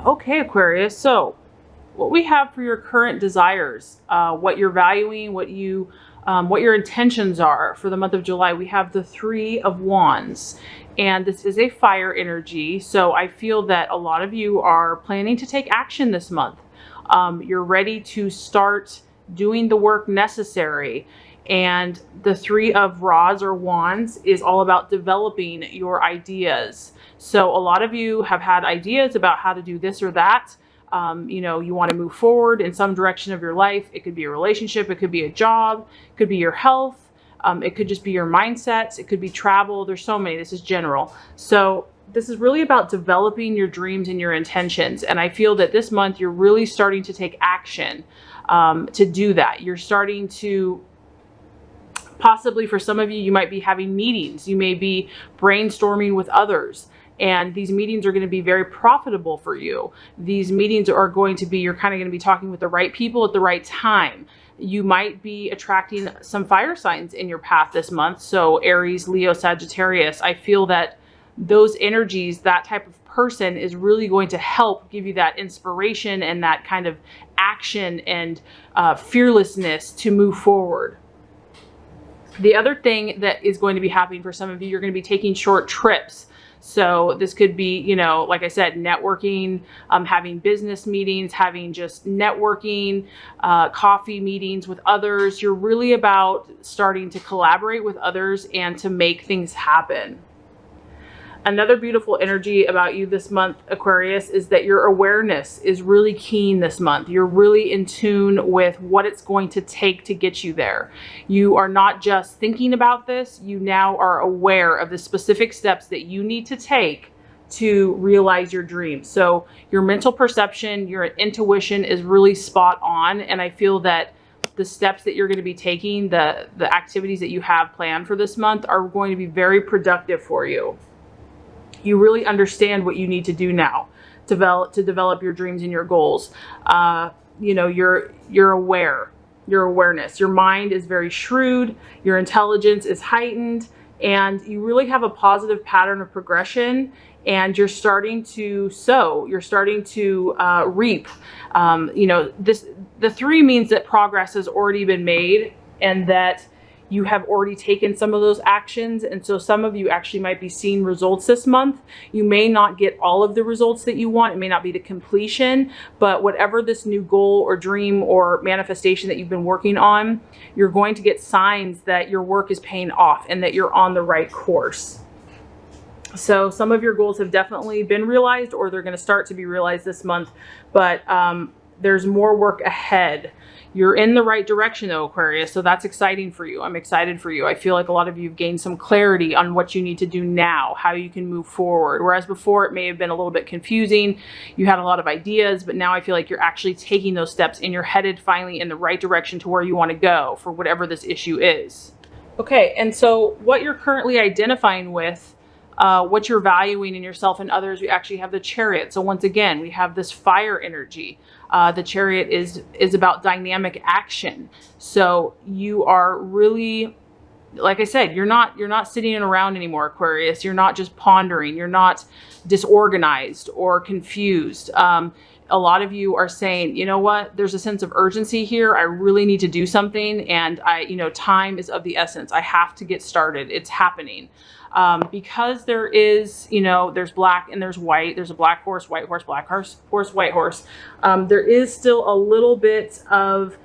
Okay, Aquarius. So what we have for your current desires, what you're valuing, what your intentions are for the month of July, we have the Three of Wands. And this is a fire energy. So I feel that a lot of you are planning to take action this month. You're ready to start doing the work necessary. And the Three of Rods or Wands is all about developing your ideas. So a lot of you have had ideas about how to do this or that. You want to move forward in some direction of your life. It could be a relationship, it could be a job, it could be your health, it could just be your mindsets, it could be travel. There's so many. This is general. So this is really about developing your dreams and your intentions. And I feel that this month you're really starting to take action to do that. You're starting to possibly, for some of you, you might be having meetings. You may be brainstorming with others. And these meetings are going to be very profitable for you. These meetings are going to be, you're kind of going to be talking with the right people at the right time. You might be attracting some fire signs in your path this month. So Aries, Leo, Sagittarius, I feel that those energies, that type of person is really going to help give you that inspiration and that kind of action and fearlessness to move forward. The other thing that is going to be happening for some of you, you're going to be taking short trips. So this could be, like I said, networking, having business meetings, having just networking, coffee meetings with others. You're really about starting to collaborate with others and to make things happen. Another beautiful energy about you this month, Aquarius, is that your awareness is really keen this month. You're really in tune with what it's going to take to get you there. You are not just thinking about this, you now are aware of the specific steps that you need to take to realize your dreams. So your mental perception, your intuition is really spot on. And I feel that the steps that you're going to be taking, the activities that you have planned for this month are going to be very productive for you. You really understand what you need to do now to develop your dreams and your goals. You're aware, your awareness, your mind is very shrewd, your intelligence is heightened, and you really have a positive pattern of progression, and you're starting to sow, you're starting to reap. The three means that progress has already been made and that you have already taken some of those actions. And so some of you actually might be seeing results this month. You may not get all of the results that you want. It may not be the completion, but whatever this new goal or dream or manifestation that you've been working on, you're going to get signs that your work is paying off and that you're on the right course. So some of your goals have definitely been realized, or they're going to start to be realized this month, but there's more work ahead. You're in the right direction though, Aquarius, so that's exciting for you. I'm excited for you. I feel like a lot of you have gained some clarity on what you need to do now, how you can move forward. Whereas before it may have been a little bit confusing. You had a lot of ideas, but now I feel like you're actually taking those steps and you're headed finally in the right direction to where you want to go for whatever this issue is. Okay, and so what you're currently identifying with, what you're valuing in yourself and others, we actually have the Chariot. So once again, we have this fire energy. The Chariot is about dynamic action. So you are really, like I said, you're not sitting around anymore, Aquarius. You're not just pondering. You're not disorganized or confused. A lot of you are saying, you know what, there's a sense of urgency here. I really need to do something. And time is of the essence. I have to get started. It's happening. Because there is, there's black and there's white. There's a black horse, white horse, black horse, white horse. There is still a little bit of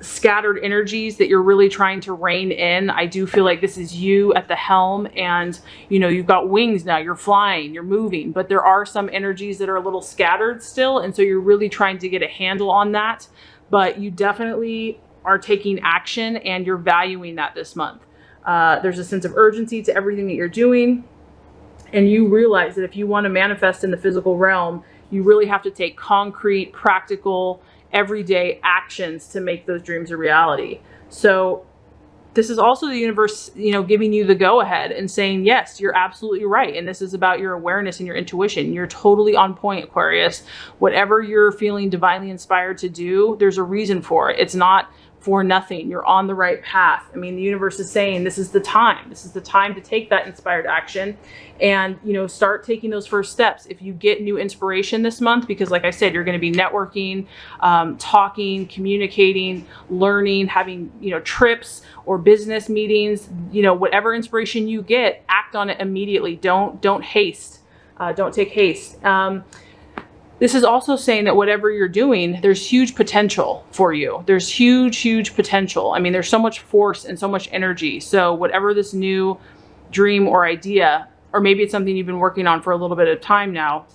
scattered energies that you're really trying to rein in. I do feel like this is you at the helm, and you've got wings now, you're flying, you're moving, but there are some energies that are a little scattered still. And so you're really trying to get a handle on that, but you definitely are taking action and you're valuing that this month. There's a sense of urgency to everything that you're doing. And you realize that if you want to manifest in the physical realm, you really have to take concrete, practical, everyday actions to make those dreams a reality. So this is also the universe, giving you the go ahead and saying, yes, you're absolutely right. And this is about your awareness and your intuition. You're totally on point, Aquarius. Whatever you're feeling divinely inspired to do, there's a reason for it. It's not for nothing. You're on the right path. I mean, the universe is saying this is the time. This is the time to take that inspired action and, you know, start taking those first steps. If you get new inspiration this month, because like I said, you're going to be networking, talking, communicating, learning, having, you know, trips or business meetings, you know, whatever inspiration you get, act on it immediately. Don't haste. Don't take haste. This is also saying that whatever you're doing, there's huge potential for you. There's huge potential. I mean, there's so much force and so much energy. So whatever this new dream or idea, or maybe it's something you've been working on for a little bit of time now,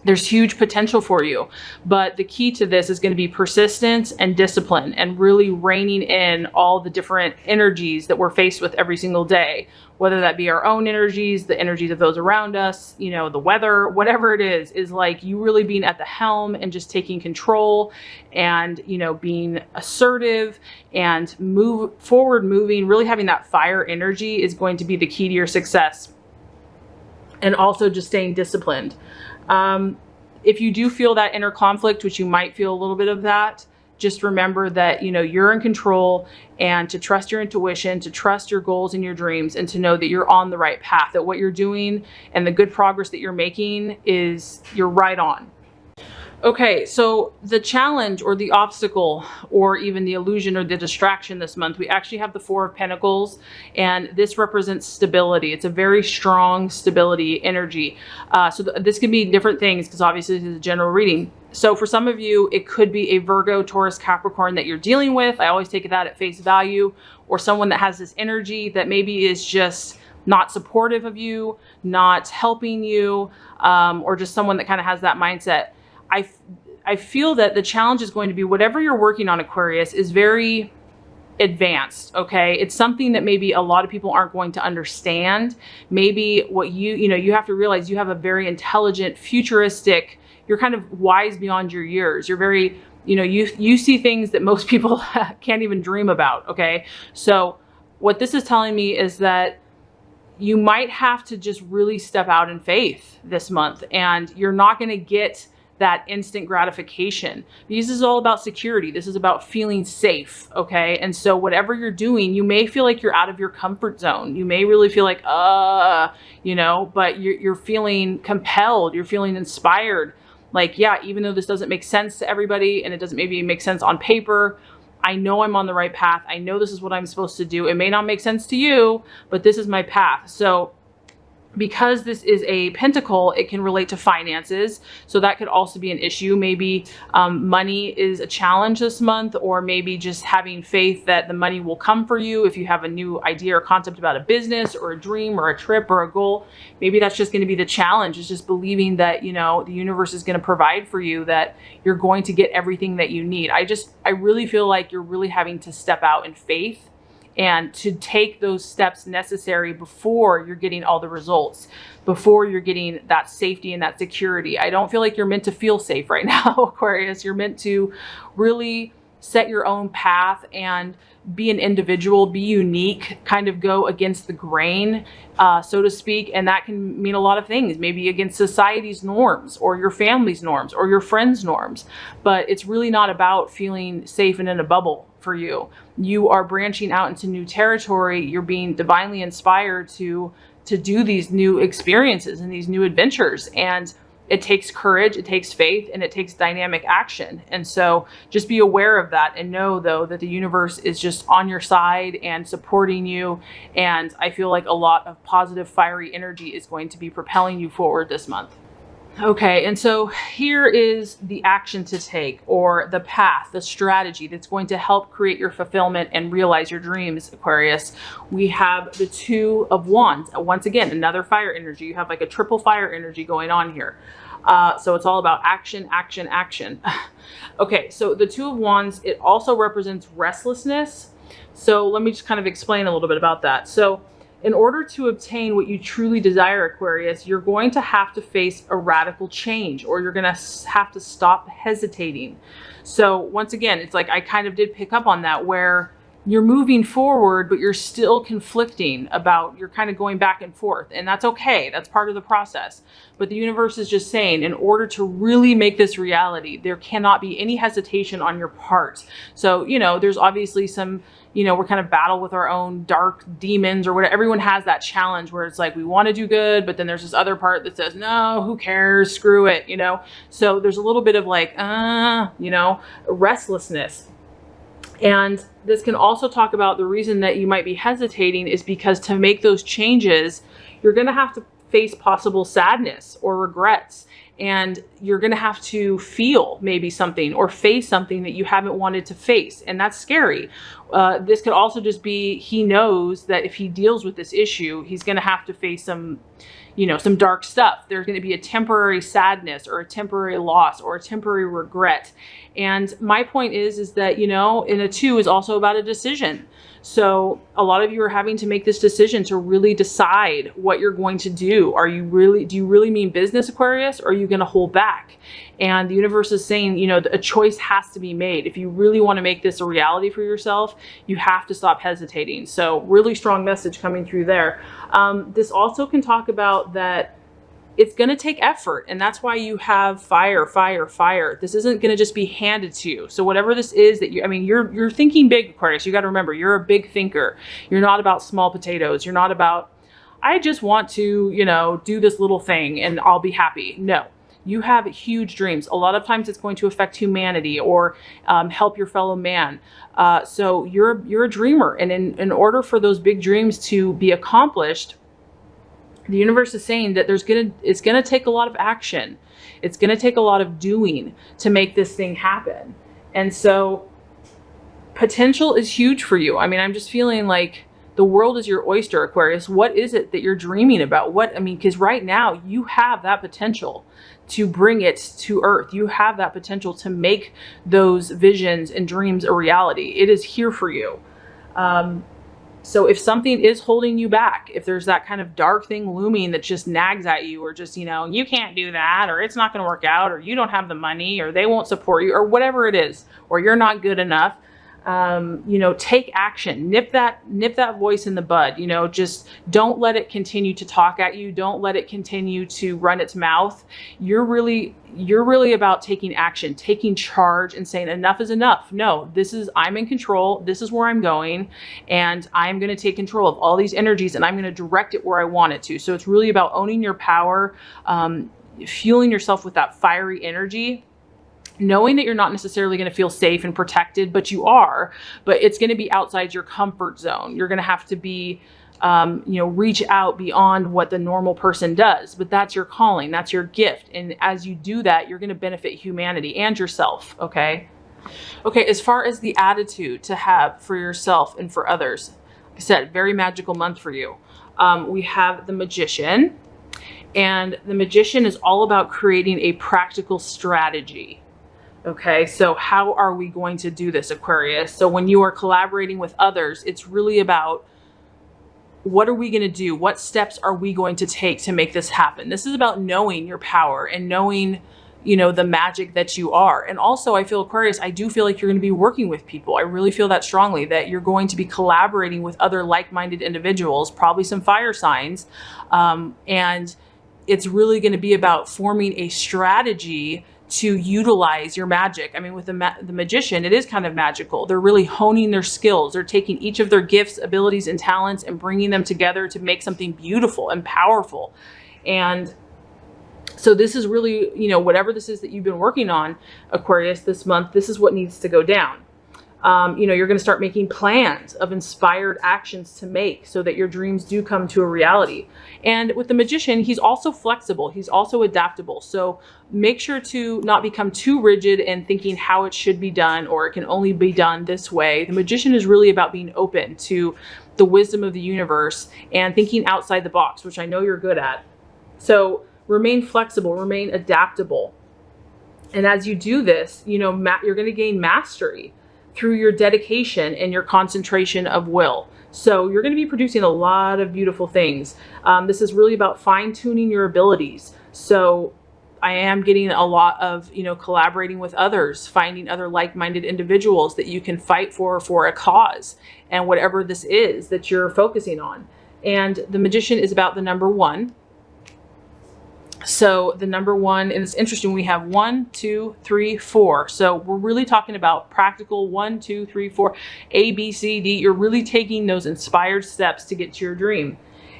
there's huge potential for you. But the key to this is going to be persistence and discipline, and really reining in all the different energies that we're faced with every single day, whether that be our own energies, the energies of those around us, you know, the weather, whatever it is like you really being at the helm and just taking control and, you know, being assertive and moving, really having that fire energy is going to be the key to your success. And also just staying disciplined. If you do feel that inner conflict, which you might feel a little bit of that, just remember that, you know, you're in control, and to trust your intuition, to trust your goals and your dreams, and to know that you're on the right path, that what you're doing and the good progress that you're making is you're right on. Okay, so the challenge or the obstacle or even the illusion or the distraction this month, we actually have the Four of Pentacles, and this represents stability. It's a very strong stability energy. This can be different things, because obviously this is a general reading. So for some of you, it could be a Virgo, Taurus, Capricorn that you're dealing with. I always take that at face value, or someone that has this energy that maybe is just not supportive of you, not helping you, or just someone that kind of has that mindset. I feel that the challenge is going to be whatever you're working on, Aquarius, is very advanced. Okay. It's something that maybe a lot of people aren't going to understand. Maybe what you have to realize, you have a very intelligent, futuristic, you're kind of wise beyond your years. You're very, you know, you see things that most people can't even dream about. Okay. So what this is telling me is that you might have to just really step out in faith this month, and you're not going to get that instant gratification, because this is all about security. This is about feeling safe. Okay. And so whatever you're doing, you may feel like you're out of your comfort zone. You may really feel like, you know, but you're feeling compelled. You're feeling inspired. Like, yeah, even though this doesn't make sense to everybody, and it doesn't maybe make sense on paper, I know I'm on the right path. I know this is what I'm supposed to do. It may not make sense to you, but this is my path. So because this is a pentacle, it can relate to finances. So that could also be an issue. Maybe money is a challenge this month, or maybe just having faith that the money will come for you. If you have a new idea or concept about a business or a dream or a trip or a goal, maybe that's just going to be the challenge, is just believing that, you know, the universe is going to provide for you, that you're going to get everything that you need. I really feel like you're really having to step out in faith and to take those steps necessary before you're getting all the results, before you're getting that safety and that security. I don't feel like you're meant to feel safe right now, Aquarius. You're meant to really set your own path and be an individual, be unique, kind of go against the grain, so to speak. And that can mean a lot of things, maybe against society's norms or your family's norms or your friends' norms. But it's really not about feeling safe and in a bubble for you. You are branching out into new territory. You're being divinely inspired to do these new experiences and these new adventures. And it takes courage, it takes faith, and it takes dynamic action. And so just be aware of that, and know, though, that the universe is just on your side and supporting you. And I feel like a lot of positive, fiery energy is going to be propelling you forward this month. Okay, and so here is the action to take, or the path, the strategy that's going to help create your fulfillment and realize your dreams, Aquarius. We have the Two of Wands. Once again, another fire energy. You have like a triple fire energy going on here. So it's all about action, action, action. Okay, so the Two of Wands, it also represents restlessness. So let me just kind of explain a little bit about that. So in order to obtain what you truly desire, Aquarius, you're going to have to face a radical change, or you're going to have to stop hesitating. So once again, it's like I kind of did pick up on that, where you're moving forward, but you're still conflicting about, you're kind of going back and forth, and that's okay. That's part of the process. But the universe is just saying, in order to really make this reality, there cannot be any hesitation on your part. So, you know, there's obviously some, you know, we're kind of battle with our own dark demons or whatever. Everyone has that challenge where it's like, we want to do good, but then there's this other part that says, no, who cares? Screw it, you know? So there's a little bit of like, you know, restlessness. And this can also talk about the reason that you might be hesitating is because to make those changes, you're going to have to face possible sadness or regrets. And you're going to have to feel maybe something or face something that you haven't wanted to face. And that's scary. This could also just be, he knows that if he deals with this issue, he's going to have to face some, you know, some dark stuff. There's going to be a temporary sadness or a temporary loss or a temporary regret. And my point is that, you know, in a 2 is also about a decision. So a lot of you are having to make this decision to really decide what you're going to do. Do you really mean business, Aquarius, or are you going to hold back? And the universe is saying, you know, a choice has to be made. If you really want to make this a reality for yourself, you have to stop hesitating. So really strong message coming through there. This also can talk about that it's going to take effort. And that's why you have fire, fire, fire. This isn't going to just be handed to you. So whatever this is that you're thinking big, Aquarius. You got to remember, you're a big thinker. You're not about small potatoes. You're not about, I just want to, you know, do this little thing and I'll be happy. No, you have huge dreams. A lot of times it's going to affect humanity or help your fellow man. So you're a dreamer. And in order for those big dreams to be accomplished, the universe is saying that it's gonna take a lot of action. It's gonna take a lot of doing to make this thing happen. And so potential is huge for you. I mean, I'm just feeling like the world is your oyster, Aquarius. What is it that you're dreaming about? Because right now you have that potential to bring it to earth. You have that potential to make those visions and dreams a reality. It is here for you. So if something is holding you back, if there's that kind of dark thing looming that just nags at you, or just, you know, you can't do that, or it's not going to work out, or you don't have the money, or they won't support you, or whatever it is, or you're not good enough, you know, take action, nip that voice in the bud, you know, just don't let it continue to talk at you. Don't let it continue to run its mouth. You're really about taking action, taking charge and saying enough is enough. No, I'm in control. This is where I'm going, and I'm going to take control of all these energies and I'm going to direct it where I want it to. So it's really about owning your power, fueling yourself with that fiery energy, knowing that you're not necessarily going to feel safe and protected, but you are, but it's going to be outside your comfort zone. You're going to have to be, you know, reach out beyond what the normal person does, but that's your calling. That's your gift. And as you do that, you're going to benefit humanity and yourself. Okay. Okay. As far as the attitude to have for yourself and for others, like I said, very magical month for you. We have the Magician, and the Magician is all about creating a practical strategy. Okay, so how are we going to do this, Aquarius? So when you are collaborating with others, it's really about, what are we going to do? What steps are we going to take to make this happen? This is about knowing your power and knowing, you know, the magic that you are. And also I feel, Aquarius, I do feel like you're going to be working with people. I really feel that strongly, that you're going to be collaborating with other like-minded individuals, probably some fire signs. And it's really going to be about forming a strategy to utilize your magic. I mean, with the Magician, it is kind of magical. They're really honing their skills. They're taking each of their gifts, abilities, and talents and bringing them together to make something beautiful and powerful. And so this is really, you know, whatever this is that you've been working on, Aquarius, this month, this is what needs to go down. You know, you're going to start making plans of inspired actions to make so that your dreams do come to a reality. And with the Magician, he's also flexible. He's also adaptable. So make sure to not become too rigid and thinking how it should be done, or it can only be done this way. The Magician is really about being open to the wisdom of the universe and thinking outside the box, which I know you're good at. So remain flexible, remain adaptable. And as you do this, you know, you're going to gain mastery through your dedication and your concentration of will. So you're going to be producing a lot of beautiful things. This is really about fine-tuning your abilities. So I am getting a lot of, collaborating with others, finding other like-minded individuals that you can fight for a cause and whatever this is that you're focusing on. And the Magician is about the number 1. So the number 1, and it's interesting, we have 1, 2, 3, 4. So we're really talking about practical 1, 2, 3, 4, A, B, C, D. You're really taking those inspired steps to get to your dream.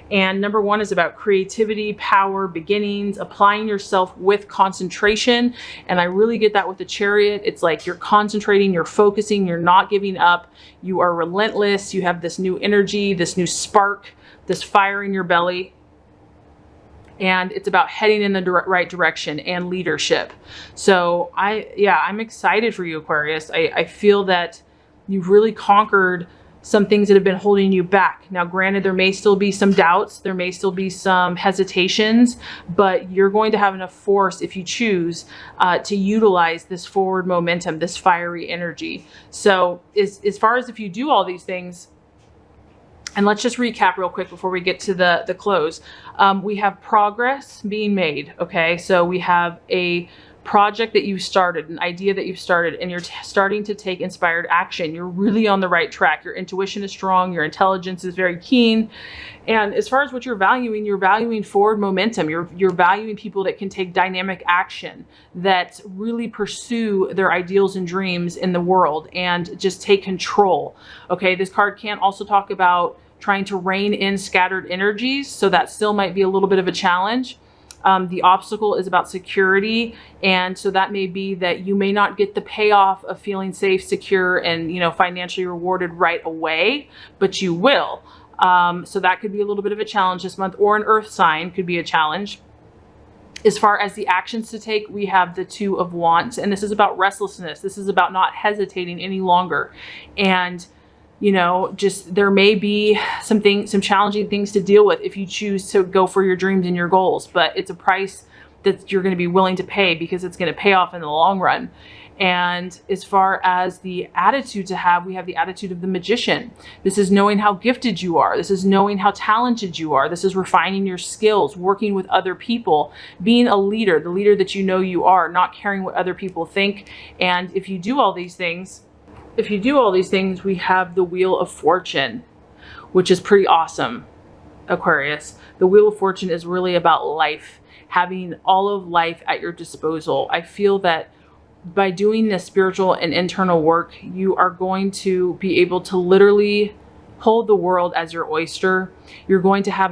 And number 1 is about creativity, power, beginnings, applying yourself with concentration. And I really get that with the Chariot. It's like you're concentrating, you're focusing, you're not giving up. You are relentless. You have this new energy, this new spark, this fire in your belly. And it's about heading in the right direction and leadership. So I'm excited for you, Aquarius. I feel that you've really conquered some things that have been holding you back. Now, granted, there may still be some doubts, there may still be some hesitations, but you're going to have enough force, if you choose, to utilize this forward momentum, this fiery energy. So as far as if you do all these things, and let's just recap real quick before we get to the close. We have progress being made, okay? So we have a project that you started, an idea that you've started, and you're starting to take inspired action. You're really on the right track. Your intuition is strong. Your intelligence is very keen. And as far as what you're valuing forward momentum. You're valuing people that can take dynamic action, that really pursue their ideals and dreams in the world and just take control. Okay, this card can also talk about trying to rein in scattered energies. So that still might be a little bit of a challenge. The obstacle is about security. And so that may be that you may not get the payoff of feeling safe, secure, and, financially rewarded right away, but you will. So that could be a little bit of a challenge this month, or an earth sign could be a challenge. As far as the actions to take, we have the 2 of Wands, and this is about restlessness. This is about not hesitating any longer. And just there may be some challenging things to deal with if you choose to go for your dreams and your goals, but it's a price that you're going to be willing to pay because it's going to pay off in the long run. And as far as the attitude to have, we have the attitude of the Magician. This is knowing how gifted you are. This is knowing how talented you are. This is refining your skills, working with other people, being a leader, the leader that you are, not caring what other people think. And if you do all these things, we have the Wheel of Fortune, which is pretty awesome, Aquarius. The Wheel of Fortune is really about life, having all of life at your disposal. I feel that by doing this spiritual and internal work, you are going to be able to literally hold the world as your oyster. You're going to have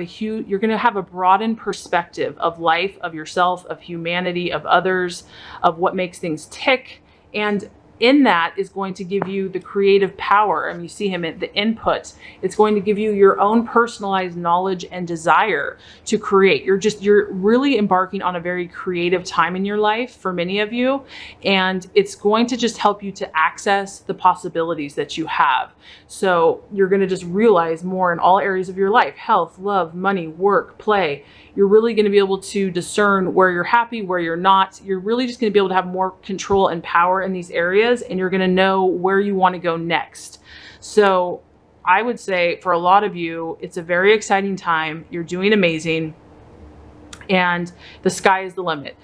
a broadened perspective of life, of yourself, of humanity, of others, of what makes things tick. And in that is going to give you the creative power. I mean, you see him at the input. It's going to give you your own personalized knowledge and desire to create. You're really embarking on a very creative time in your life for many of you. And it's going to just help you to access the possibilities that you have. So you're going to just realize more in all areas of your life: health, love, money, work, play. You're really going to be able to discern where you're happy, where you're not. You're really just going to be able to have more control and power in these areas, and you're going to know where you want to go next. So I would say for a lot of you, it's a very exciting time. You're doing amazing, and the sky is the limit.